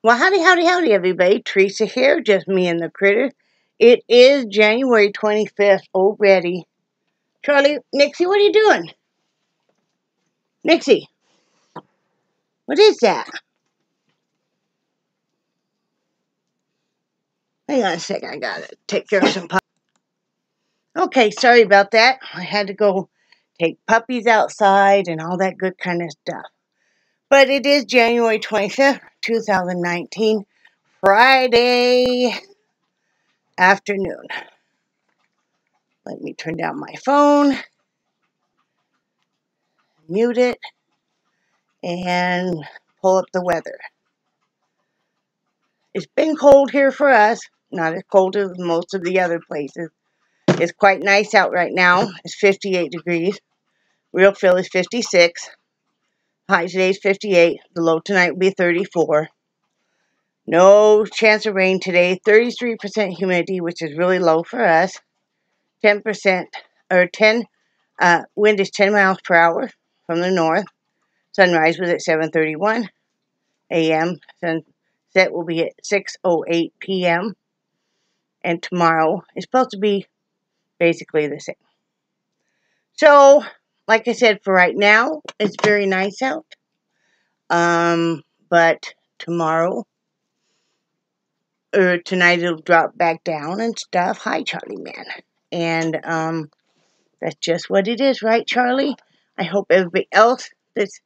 Well, howdy, howdy, howdy, everybody. Teresa here, just me and the critters. It is January 25th already. Charlie, Nixie, what are you doing? Nixie, what is that? Hang on a second, I gotta take care of some puppies. Okay, sorry about that. I had to go take puppies outside and all that good kind of stuff. But it is January 25th, 2019, Friday afternoon. Let me turn down my phone, mute it, and pull up the weather. It's been cold here for us, not as cold as most of the other places. It's quite nice out right now. It's 58 degrees. Real feel is 56. High today is 58. The low tonight will be 34. No chance of rain today. 33% humidity, which is really low for us. 10% or 10 wind is 10 miles per hour from the north. Sunrise was at 7:31 a.m. Sunset will be at 6:08 p.m. And tomorrow is supposed to be basically the same. So, like I said, for right now, it's very nice out. But tomorrow or tonight it'll drop back down and stuff. Hi, Charlie man. And that's just what it is, right, Charlie? I hope everybody else that's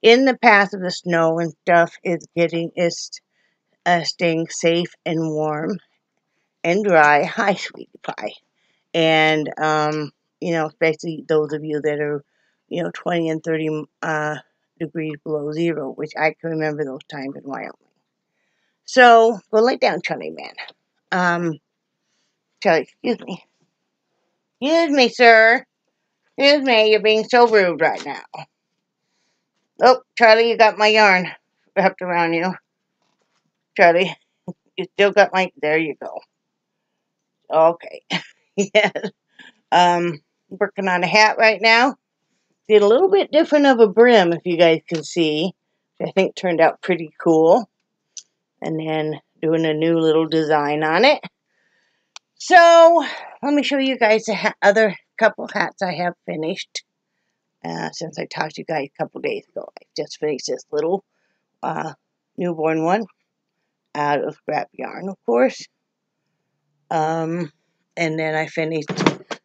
in the path of the snow and stuff is staying safe and warm and dry. Hi, sweetie pie. And especially those of you that are 20 and 30 degrees below zero, which I can remember those times in Wyoming. So go lay down, Charlie man. Charlie, excuse me. Excuse me, sir. Excuse me, you're being so rude right now. Oh, Charlie, you got my yarn wrapped around you. Charlie, you still got there you go. Okay. Yes. Working on a hat right now. Did a little bit different of a brim, if you guys can see. Which I think turned out pretty cool. And then doing a new little design on it. So, let me show you guys the other couple hats I have finished. Since I talked to you guys a couple days ago. I just finished this little newborn one out of scrap yarn, of course. And then I finished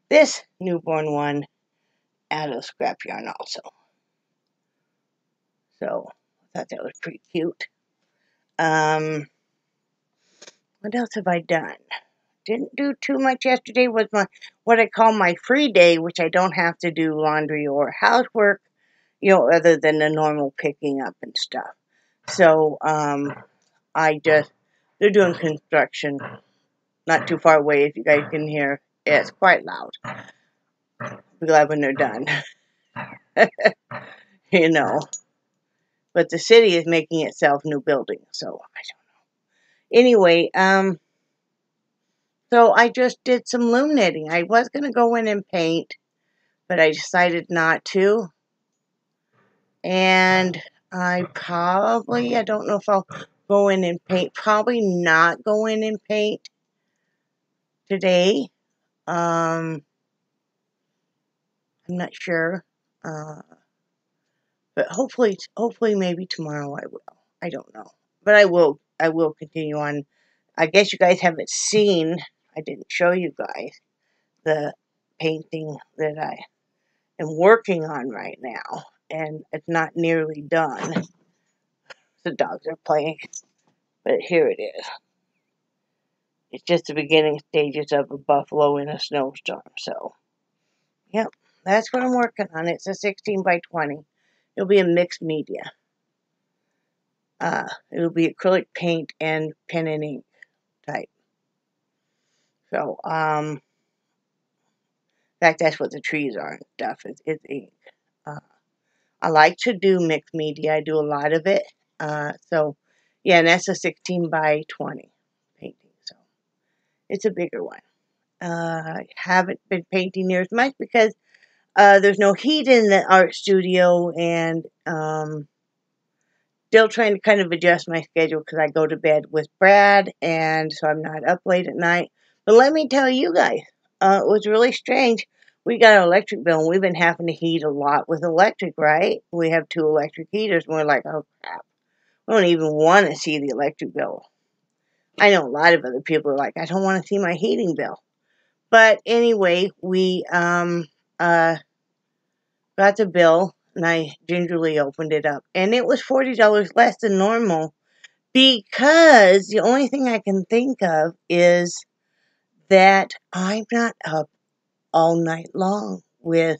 this newborn one out of scrap yarn also. So, I thought that was pretty cute. What else have I done? Didn't do too much yesterday. Was what I call my free day, which I don't have to do laundry or housework, other than the normal picking up and stuff. So, they're doing construction not too far away, if you guys can hear. Yeah, it's quite loud. Be glad when they're done. But the city is making itself new buildings, so I don't know. Anyway, so I just did some loom knitting. I was going to go in and paint, but I decided not to. And I don't know if I'll go in and paint. Probably not go in and paint today. I'm not sure. But hopefully maybe tomorrow I will. I don't know. But I will continue on. I guess you guys haven't seen, I didn't show you guys the painting that I am working on right now. And it's not nearly done. The dogs are playing. But here it is. It's just the beginning stages of a buffalo in a snowstorm. So, yep, that's what I'm working on. It's a 16 by 20. It'll be a mixed media. It'll be acrylic paint and pen and ink type. So, in fact, that's what the trees are and stuff. It's ink. I like to do mixed media. I do a lot of it. So, yeah, and that's a 16 by 20 painting. So, it's a bigger one. I haven't been painting near as much because there's no heat in the art studio, and still trying to kind of adjust my schedule because I go to bed with Brad, and so I'm not up late at night. But let me tell you guys, it was really strange. We got an electric bill, and we've been having to heat a lot with electric, right? We have 2 electric heaters, and we're like, oh crap. I don't even want to see the electric bill. I know a lot of other people are like, I don't want to see my heating bill. But anyway, we got the bill, and I gingerly opened it up, and it was $40 less than normal, because the only thing I can think of is that I'm not up all night long with,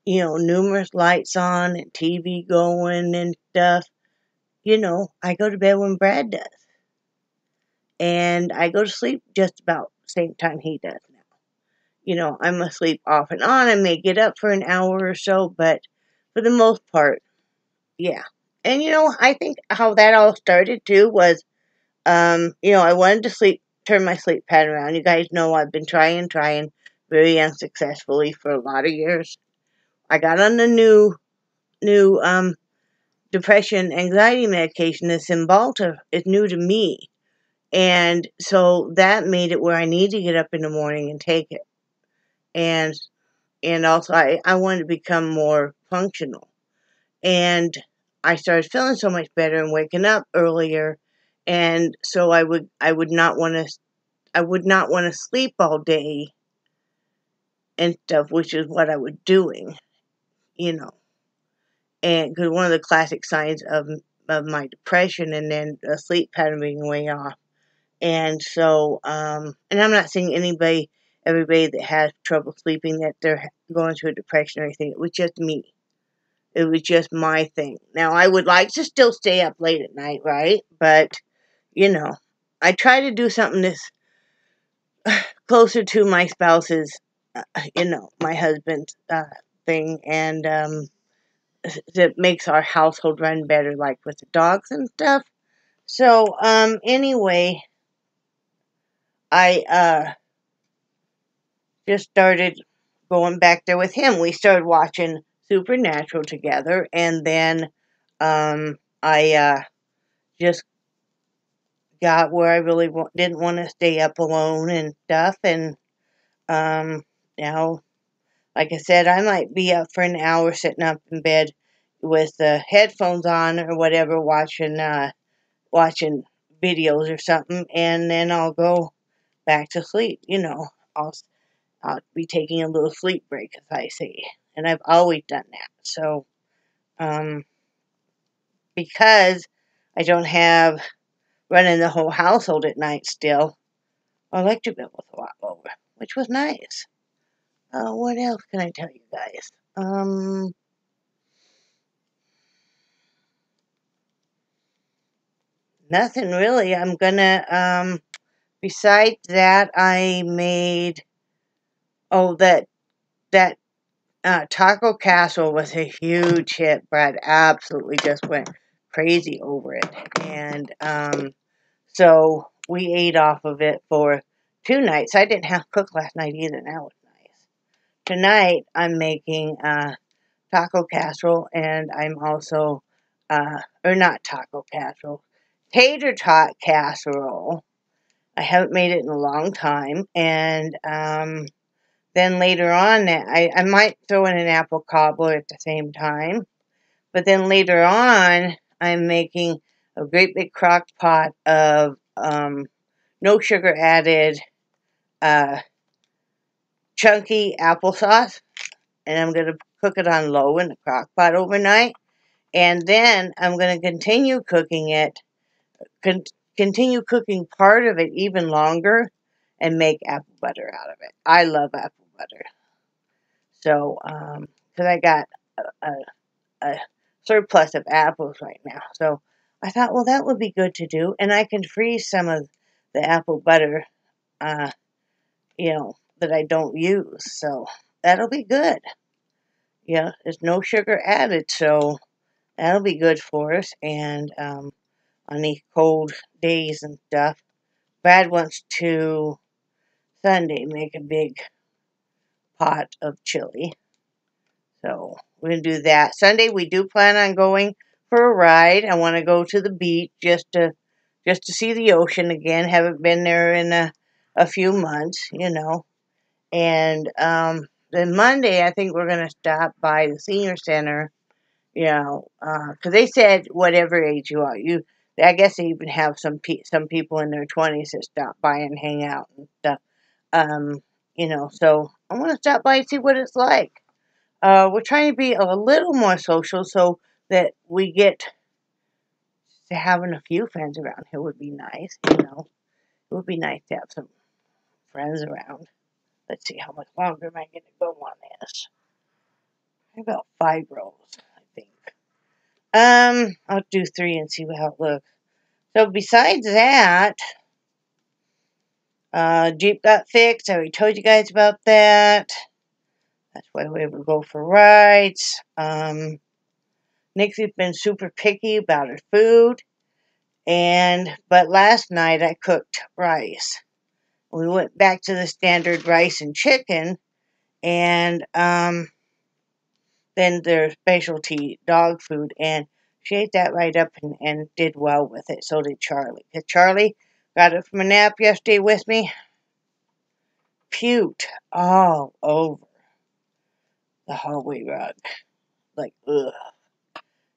numerous lights on and TV going and stuff. I go to bed when Brad does. And I go to sleep just about the same time he does now. I'm asleep off and on. I may get up for an hour or so, but for the most part, yeah. And, I think how that all started too was, I wanted to turn my sleep pattern around. You guys know I've been trying very unsuccessfully for a lot of years. I got on the new depression, anxiety medication, the Cymbalta. Is new to me. And so that made it where I need to get up in the morning and take it. And also I wanted to become more functional. And I started feeling so much better and waking up earlier. And so I would not want to sleep all day and stuff, which is what I was doing, And because one of the classic signs of my depression, and then the sleep pattern being way off. And so, and I'm not saying everybody that has trouble sleeping that they're going through a depression or anything. It was just me. It was just my thing. Now, I would like to still stay up late at night, right? But, I try to do something that's closer to my spouse's, my husband's thing, and that makes our household run better, like with the dogs and stuff. So, anyway, I just started going back there with him. We started watching Supernatural together, and then I just got where I really didn't want to stay up alone and stuff, and now, like I said, I might be up for an hour sitting up in bed with the headphones on or whatever, watching videos or something, and then I'll go back to sleep. I'll be taking a little sleep break, as I say, and I've always done that. So, because I don't have running the whole household at night still, our electric bill was a lot lower, which was nice. What else can I tell you guys? Nothing really. I'm gonna, besides that, I made, that taco casserole was a huge hit. Brad absolutely just went crazy over it. And, so we ate off of it for 2 nights. I didn't have to cook last night either. That was nice. Tonight, I'm making, taco casserole, and I'm also, or not taco casserole, tater tot casserole. I haven't made it in a long time, and then later on, I might throw in an apple cobbler at the same time, but then later on, I'm making a great big crock pot of no sugar added chunky applesauce, and I'm going to cook it on low in the crock pot overnight. And then I'm going to continue cooking it, continue cooking part of it even longer, and make apple butter out of it. I love apple butter. So, because I got a surplus of apples right now. So I thought, well, that would be good to do. And I can freeze some of the apple butter, that I don't use. So that'll be good. Yeah, there's no sugar added, so that'll be good for us. And on these cold days and stuff, Brad wants to Sunday make a big pot of chili. So we're going to do that. Sunday we do plan on going for a ride. I want to go to the beach just to see the ocean again. Haven't been there in a few months, you know. And then Monday, I think we're gonna stop by the senior center, you know, because they said whatever age you are, I guess they even have some people in their 20s that stop by and hang out and stuff. You know, so I want to stop by and see what it's like. We're trying to be a little more social so that we get to having a few friends around here would be nice, you know. It would be nice to have some friends around. Let's see, how much longer am I going to go on this? About 5 rows, I think. I'll do 3 and see how it looks. So besides that, Jeep got fixed. I already told you guys about that. That's why we would go for rides. Nixie's been super picky about her food. But last night I cooked rice. We went back to the standard rice and chicken. And then their specialty dog food. And she ate that right up and did well with it. So did Charlie. Because Charlie got up from a nap yesterday with me. Puked all over the hallway rug. Like, ugh.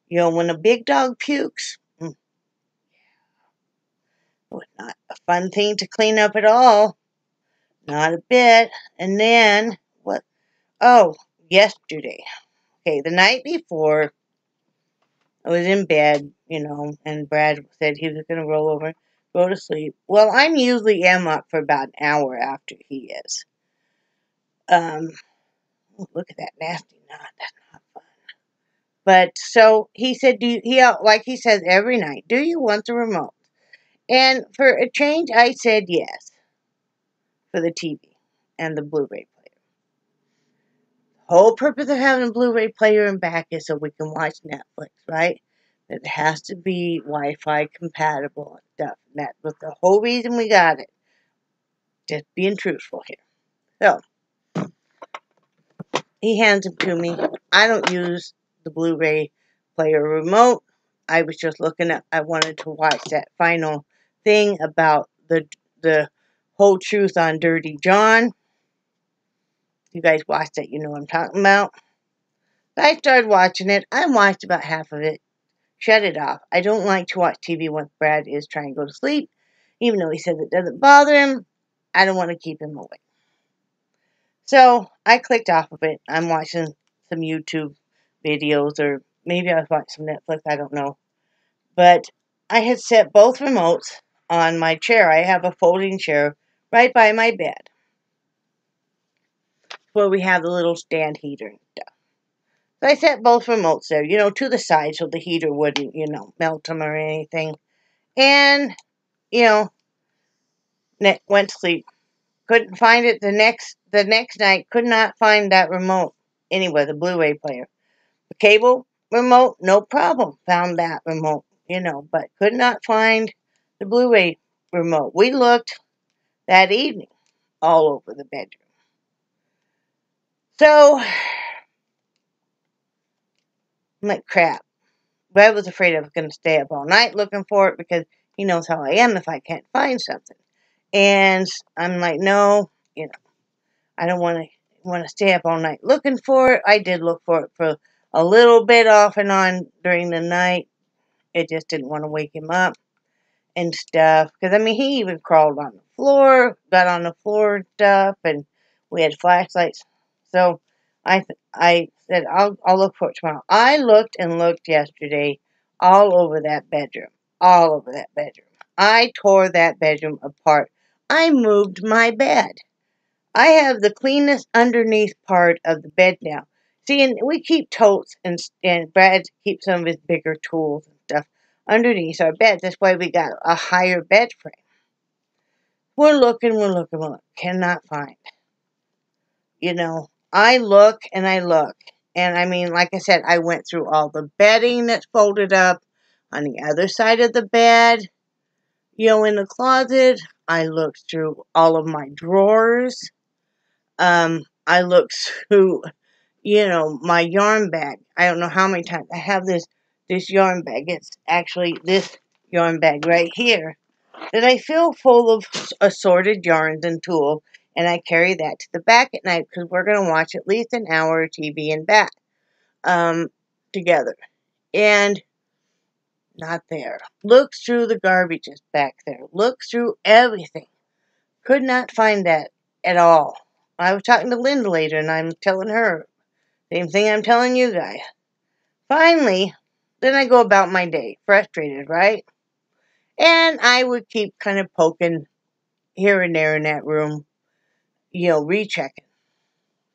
You know, when a big dog pukes, it was not a fun thing to clean up at all. Not a bit. And then, what? Oh, yesterday. Okay, the night before, I was in bed, you know, and Brad said he was going to roll over, go to sleep. Well, I usually am up for about an hour after he is. Look at that nasty knot. That's not fun. But so he said, like he says every night, do you want the remote? And for a change, I said yes for the TV and the Blu-ray player. The whole purpose of having a Blu-ray player in back is so we can watch Netflix, right? It has to be Wi-Fi compatible and stuff. And that was the whole reason we got it. Just being truthful here. So, he hands them to me. I don't use the Blu-ray player remote. I was just looking at, I wanted to watch that final thing about the whole truth on Dirty John. You guys watched it, you know what I'm talking about. I started watching it. I watched about half of it. Shut it off. I don't like to watch TV when Brad is trying to go to sleep. Even though he says it doesn't bother him, I don't want to keep him awake. So I clicked off of it. I'm watching some YouTube videos, or maybe I was watching some Netflix, I don't know. But I had set both remotes on my chair. I have a folding chair right by my bed, where we have the little stand heater and stuff. So I set both remotes there, you know, to the side so the heater wouldn't, you know, melt them or anything. And, you know, went to sleep. Couldn't find it the next night. Could not find that remote anywhere, the Blu-ray player. The cable remote, no problem. Found that remote, you know, but could not find the Blu-ray remote. We looked that evening all over the bedroom. So, I'm like, crap. Brad was afraid I was going to stay up all night looking for it because he knows how I am if I can't find something. And I'm like, no, you know, I don't want to stay up all night looking for it. I did look for it for a little bit off and on during the night. It just didn't want to wake him up and stuff. Because, I mean, he even crawled on the floor, got on the floor and stuff, and we had flashlights. So I said, I'll look for it tomorrow. I looked and looked yesterday all over that bedroom. All over that bedroom. I tore that bedroom apart. I moved my bed. I have the cleanest underneath part of the bed now. See, and we keep totes, and Brad keeps some of his bigger tools and stuff underneath our bed. That's why we got a higher bed frame. We're looking. Cannot find. You know, I look and I look. And I mean, like I said, I went through all the bedding that's folded up on the other side of the bed. You know, in the closet. I looked through all of my drawers. I looked through, you know, my yarn bag. I don't know how many times. I have this this yarn bag. It's actually this yarn bag right here that I fill full of assorted yarns and tulle, and I carry that to the back at night because we're going to watch at least an hour of TV and back together. And not there. Looks through the garbages back there. Looks through everything. Could not find that at all. I was talking to Linda later, and I'm telling her same thing I'm telling you guys. Finally, then I go about my day, frustrated, right? And I would keep kind of poking here and there in that room, rechecking.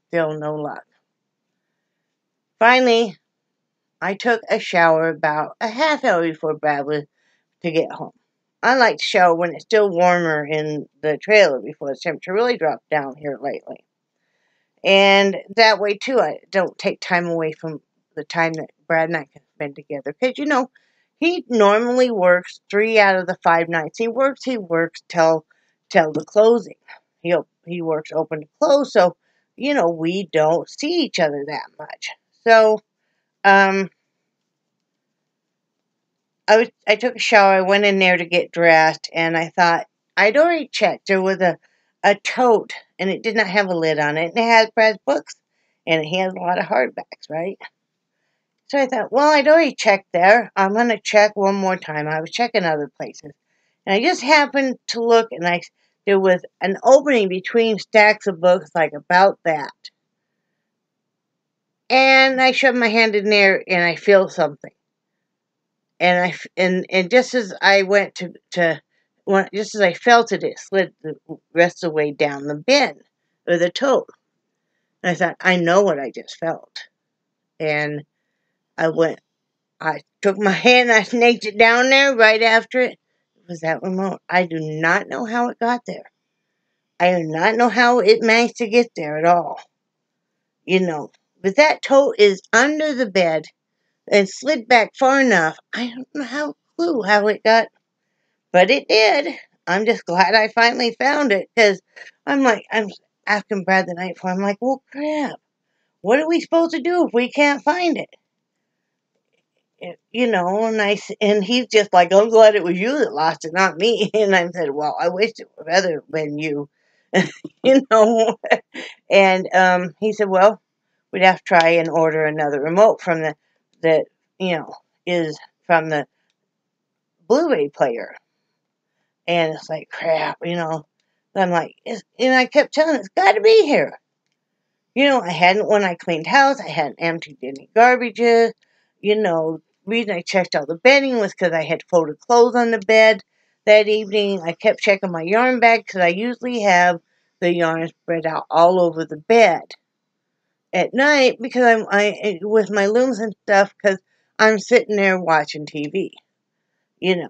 Still no luck. Finally, I took a shower about a half hour before Preble to get home. I like to shower when it's still warmer in the trailer before the temperature really dropped down here lately. And that way, too, I don't take time away from the time that Brad and I can spend together. Because, he normally works 3 out of the 5 nights he works till the closing. He works open to close, so, we don't see each other that much. So, I took a shower, I went in there to get dressed, and I thought, I'd already checked. There was a tote, and it did not have a lid on it, and it had Brad's books, and he has a lot of hardbacks, right? So I thought, well, I'd already checked there. I'm going to check one more time. I was checking other places. And I just happened to look, and there was an opening between stacks of books, like about that. And I shoved my hand in there, and I feel something. And just as I went just as I felt it, it slid the rest of the way down the bin, or the tote. And I thought, I know what I just felt. And I took my hand, I snaked it down there right after it. It was that remote. I do not know how it got there. I do not know how it managed to get there at all. But that tote is under the bed and slid back far enough. I don't know clue how it got, but it did. I'm just glad I finally found it, because I'm asking Brad the night before, I'm like, well, crap. What are we supposed to do if we can't find it? And he's just like, I'm glad it was you that lost it, not me. And I said, well, I wish it would rather been you, And he said, well, we'd have to try and order another remote from that is from the Blu-ray player. And it's like, crap, I'm like, I kept telling him, it's got to be here. I hadn't, when I cleaned house, I hadn't emptied any garbages. Reason I checked all the bedding was because I had folded clothes on the bed that evening. I kept checking my yarn bag because I usually have the yarn spread out all over the bed at night because I with my looms and stuff, because I'm sitting there watching TV, and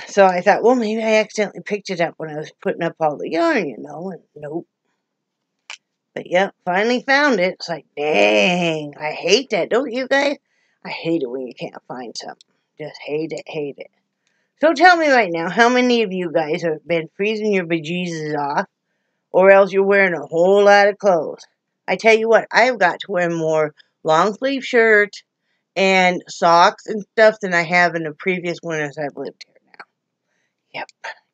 so I thought, well, maybe I accidentally picked it up when I was putting up all the yarn, and nope. But yep, finally found it. It's like, dang, I hate that, don't you guys? I hate it when you can't find something. Just hate it. So tell me right now, how many of you guys have been freezing your bejesus off, or else you're wearing a whole lot of clothes? I tell you what, I've got to wear more long sleeve shirts and socks and stuff than I have in the previous winters I've lived here now.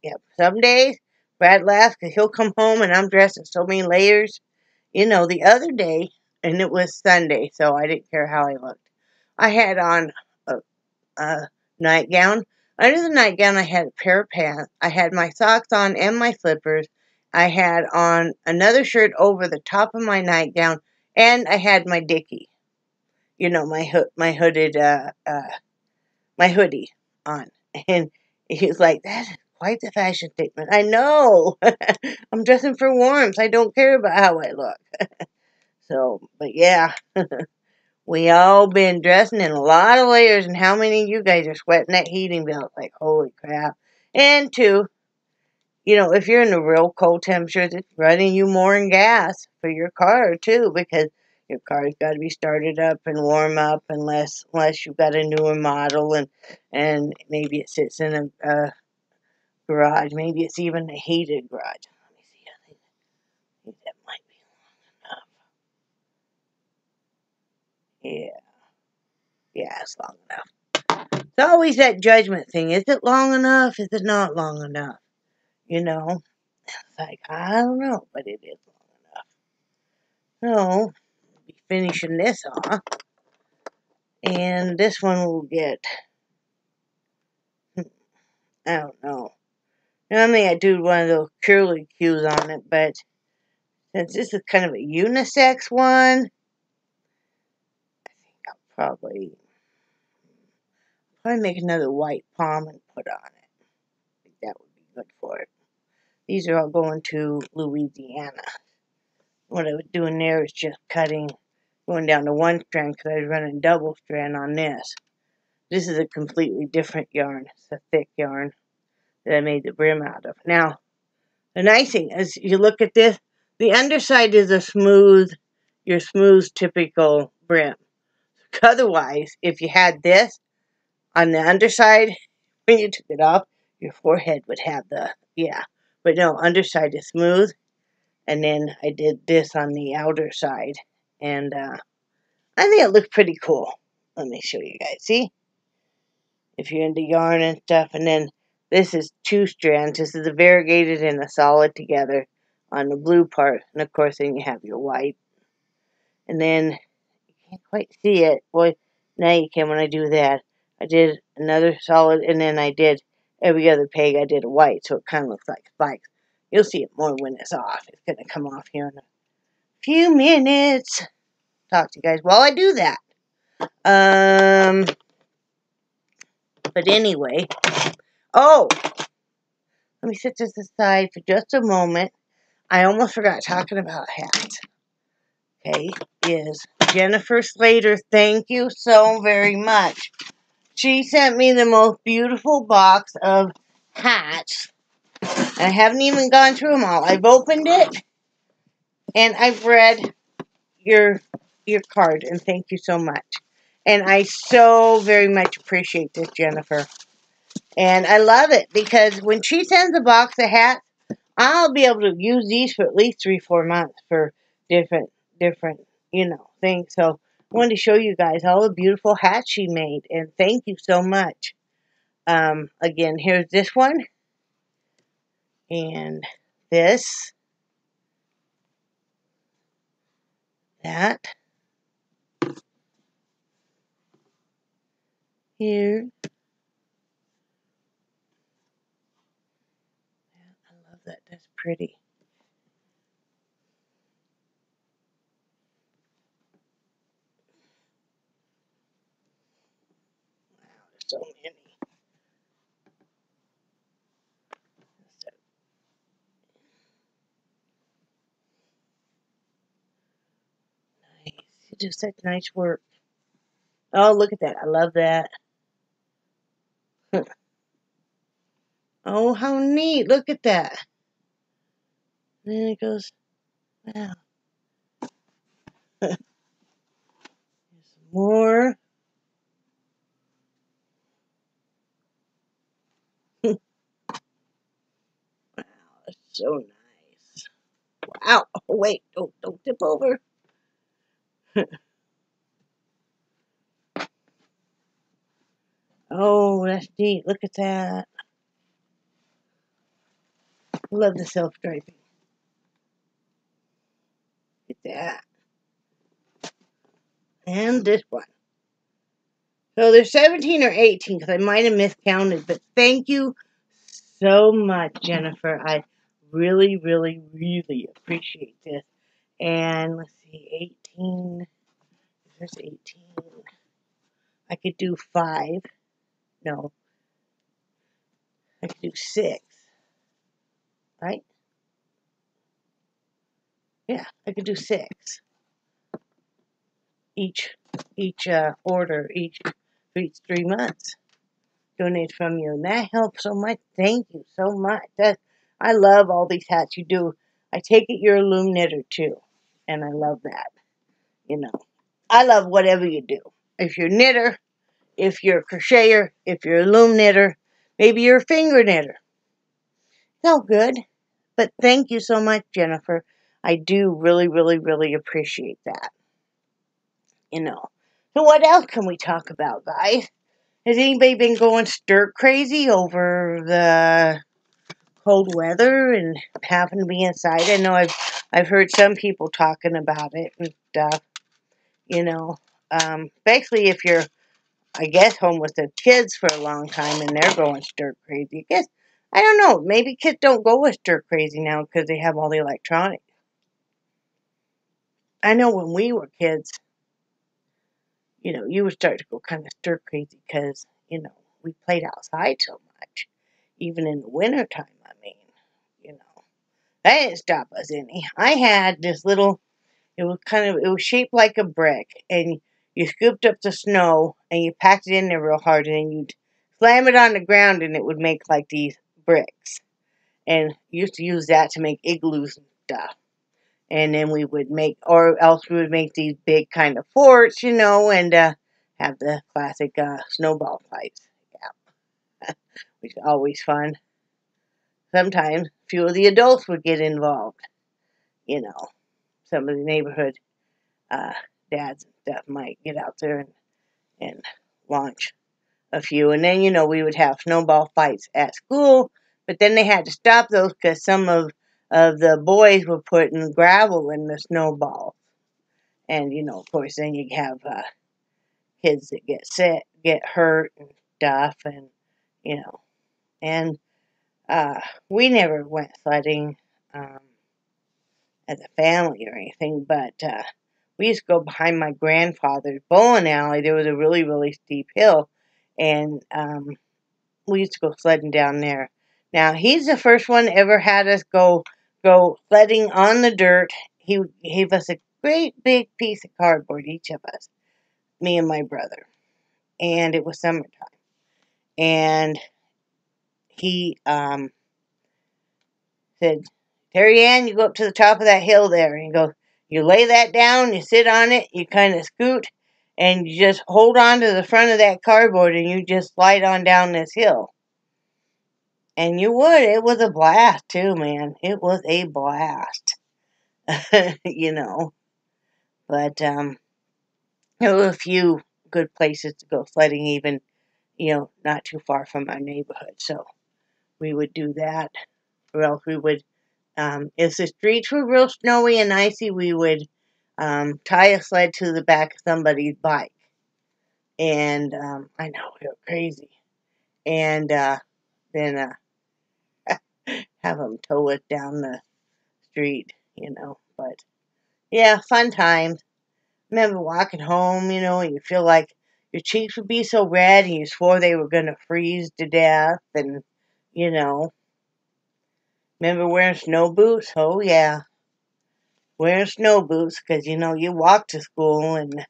Yep. Some days, Brad laughs because he'll come home and I'm dressed in so many layers. The other day, and it was Sunday, so I didn't care how I looked. I had on a nightgown. Under the nightgown, I had a pair of pants. I had my socks on and my slippers. I had on another shirt over the top of my nightgown, and I had my dickie. My hooded, my hoodie on. And he was like, that is quite the fashion statement. I know. I'm dressing for warmth. I don't care about how I look. So, but yeah, we all been dressing in a lot of layers, and how many of you guys are sweating that heating belt? Like, holy crap. And two, if you're in the real cold temperatures, it's running you more in gas for your car too, because your car's got to be started up and warm up unless you've got a newer model, and maybe it sits in a garage. Maybe it's even a heated garage. Let me see. I think that might be long enough. Yeah. Yeah, it's long enough. It's always that judgment thing. Is it long enough? Is it not long enough? You know? It's like, I don't know, but it is long enough. So, we'll be finishing this off. And this one will get, I don't know. Normally I do one of those curly cues on it, but since this is kind of a unisex one, I think I'll probably make another white palm and put on it. I think that would be good for it. These are all going to Louisiana. What I was doing there is just cutting, going down to one strand because I was running double strand on this. This is a completely different yarn. It's a thick yarn that I made the brim out of. Now, the nice thing is, you look at this, the underside is a smooth, your smooth typical brim. Otherwise, if you had this on the underside, when you took it off, your forehead would have the, yeah. But no, underside is smooth. And then I did this on the outer side. And I think it looks pretty cool. Let me show you guys. See? If you're into yarn and stuff. And then this is 2 strands. This is a variegated and a solid together on the blue part. And of course, then you have your white. And then you can't quite see it. Boy, now you can when I do that. I did another solid, and then I did every other peg. I did a white, so it kind of looks like spikes. You'll see it more when it's off. It's going to come off here in a few minutes. Talk to you guys while I do that. But anyway. Oh! Let me set this aside for just a moment. I almost forgot talking about hats. Okay, is Jennifer Slater. Thank you so very much. She sent me the most beautiful box of hats. I haven't even gone through them all. I've opened it, and I've read your card, and thank you so much. And I so very much appreciate this, Jennifer. And I love it, because when she sends a box of hats, I'll be able to use these for at least 3-4 months for different, things. So I wanted to show you guys all the beautiful hats she made, and thank you so much. Again, here's this one, and this, that, here. I love that. That's pretty. Wow, there's so many. Nice. You do such nice work. Oh, look at that. I love that. Oh, how neat. Look at that. And then it goes, wow. There's some more. Wow, that's so nice. Wow. Oh, wait, don't tip over. Oh, that's neat. Look at that. I love the self-striping. Look at that. And this one. So there's 17 or 18 because I might have miscounted, but thank you so much, Jennifer. I really, really, really appreciate this. And let's see, 18. There's 18. I could do 5. No. I could do 6. Right? Yeah, I could do 6. Each order, for each 3 months. Donate from you, and that helps so much. Thank you so much. I love all these hats you do. I take it you're a loom knitter too, and I love that. I love whatever you do. If you're a knitter, if you're a crocheter, if you're a loom knitter, maybe you're a finger knitter. It's all good. But thank you so much, Jennifer. I do really, really, really appreciate that. So what else can we talk about, guys? Has anybody been going stir crazy over the cold weather and having to be inside? I know I've heard some people talking about it and stuff. Especially if you're, I guess, home with the kids for a long time and they're going stir crazy. I guess, I don't know, maybe kids don't go with stir crazy now because they have all the electronics. I know when we were kids, you would start to go kind of stir crazy because, we played outside so much, even in the wintertime, I mean, you know. That didn't stop us any. I had this little, it was shaped like a brick, and you scooped up the snow, and you packed it in there real hard, and then you'd slam it on the ground, and it would make like these bricks. And used to use that to make igloos and stuff. And then we would make, or else we would make these big kind of forts, and have the classic snowball fights. Yeah, which is always fun. Sometimes a few of the adults would get involved. Some of the neighborhood dads and stuff might get out there and launch a few. And then, we would have snowball fights at school, but then they had to stop those because some of the boys were putting gravel in the snowballs. And, of course, then you have kids that get sick, get hurt and stuff. And we never went sledding as a family or anything, but we used to go behind my grandfather's bowling alley. There was a really, really steep hill, and we used to go sledding down there. Now, he's the first one ever had us go sledding on the dirt. He gave us a great big piece of cardboard, each of us, me and my brother, and it was summertime. And he said, "Terry Ann, you go up to the top of that hill there," and he goes, "You lay that down, you sit on it, you kind of scoot, and you just hold on to the front of that cardboard, and you just slide on down this hill." And you would. It was a blast, too, man. It was a blast. But there were a few good places to go sledding, even, not too far from our neighborhood. So we would do that. Or else we would, if the streets were real snowy and icy, we would tie a sled to the back of somebody's bike. And I know, we were crazy. And then have them tow it down the street, But yeah, fun times. Remember walking home, and you feel like your cheeks would be so red and you swore they were going to freeze to death. And, remember wearing snow boots? Oh, yeah. Wearing snow boots because, you walk to school and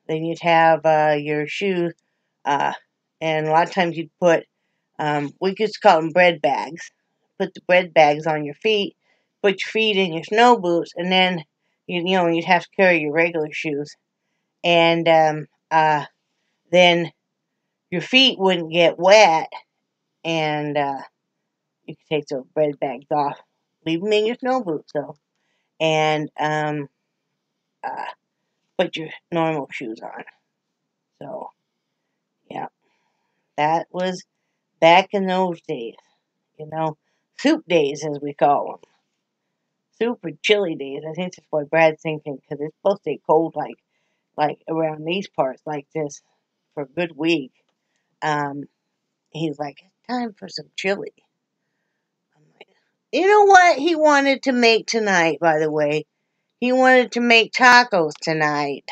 then you'd have your shoes. And a lot of times you'd put, we used to call them bread bags. Put the bread bags on your feet, put your feet in your snow boots, and then, you'd have to carry your regular shoes. And then your feet wouldn't get wet, and you could take those bread bags off, leave them in your snow boots, though, and put your normal shoes on. So, yeah, that was back in those days, soup days, as we call them. Super chilly days. I think that's why Brad's thinking, because it's supposed to stay cold like around these parts like this for a good week. He's like, it's time for some chili. I'm like, you know what he wanted to make tonight, by the way? He wanted to make tacos tonight.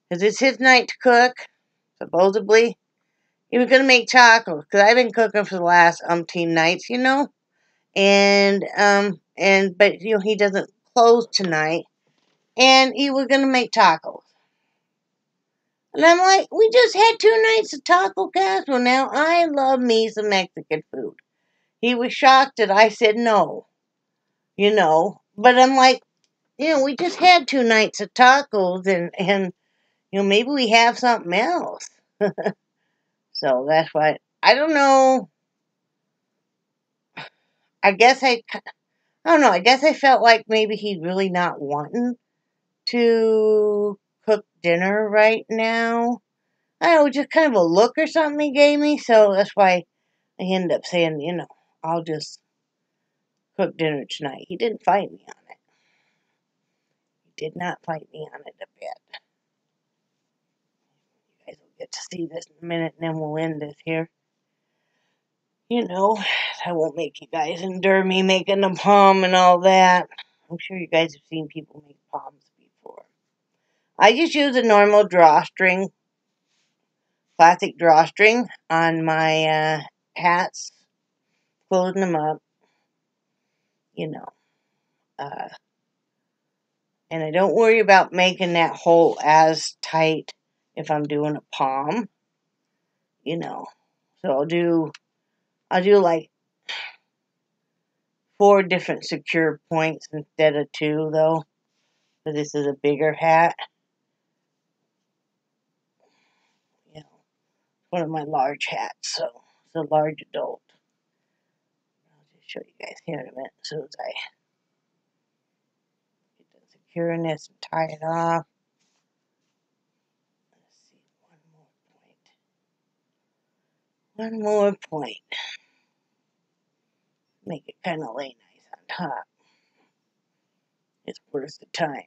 Because it's his night to cook, supposedly. He was going to make tacos, because I've been cooking for the last umpteen nights, but he doesn't close tonight, and he was gonna make tacos. And I'm like, we just had 2 nights of taco casserole. Now I love me some Mexican food. He was shocked that I said no, but I'm like, we just had 2 nights of tacos, and maybe we have something else. So that's why, I don't know. I don't know. I guess I felt like maybe he's really not wanting to cook dinner right now. I don't know, just kind of a look or something he gave me, so that's why I ended up saying, you know, I'll just cook dinner tonight. He didn't fight me on it. He did not fight me on it a bit. You guys will get to see this in a minute, and then we'll end this here. You know, I won't make you guys endure me making a palm and all that. I'm sure you guys have seen people make palms before. I just use a normal drawstring, plastic drawstring on my hats, closing them up, you know. And I don't worry about making that hole as tight if I'm doing a palm, you know. So I'll do like 4 different secure points instead of 2, though. So this is a bigger hat. You know, one of my large hats, so it's a large adult. I'll just show you guys here in a minute as soon as I get the securing this and tie it off. Let's see, one more point. Make it kind of lay nice on top. It's worth the time.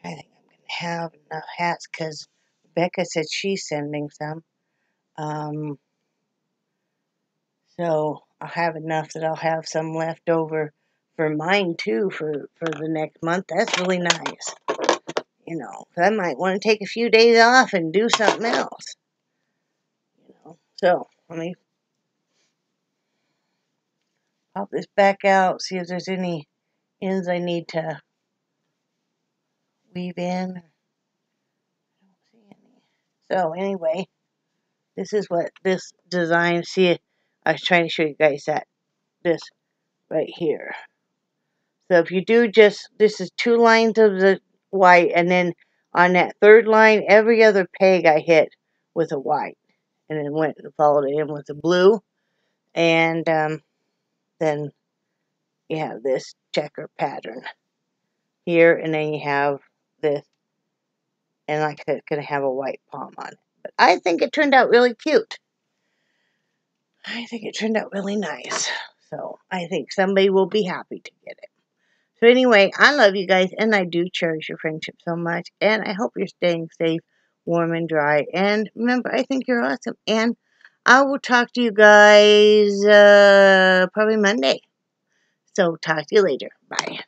I think I'm going to have enough hats because Becca said she's sending some. So I'll have enough that I'll have some left over for mine too for the next month. That's really nice. You know, I might want to take a few days off and do something else. You know, so let me pop this back out, see if there's any ends I need to weave in. I don't see any. So anyway, this is what this design, see, I was trying to show you guys that, this right here. So if you do just, this is 2 lines of the white, and then on that 3rd line, every other peg I hit with a white, and then went and followed it in with the blue, and then you have this checker pattern here, and then you have this, and like I said, it's going to have a white palm on it. But I think it turned out really cute. I think it turned out really nice. So I think somebody will be happy to get it. So anyway, I love you guys, and I do cherish your friendship so much, and I hope you're staying safe, warm, and dry. And remember, I think you're awesome, and I will talk to you guys probably Monday. So talk to you later. Bye.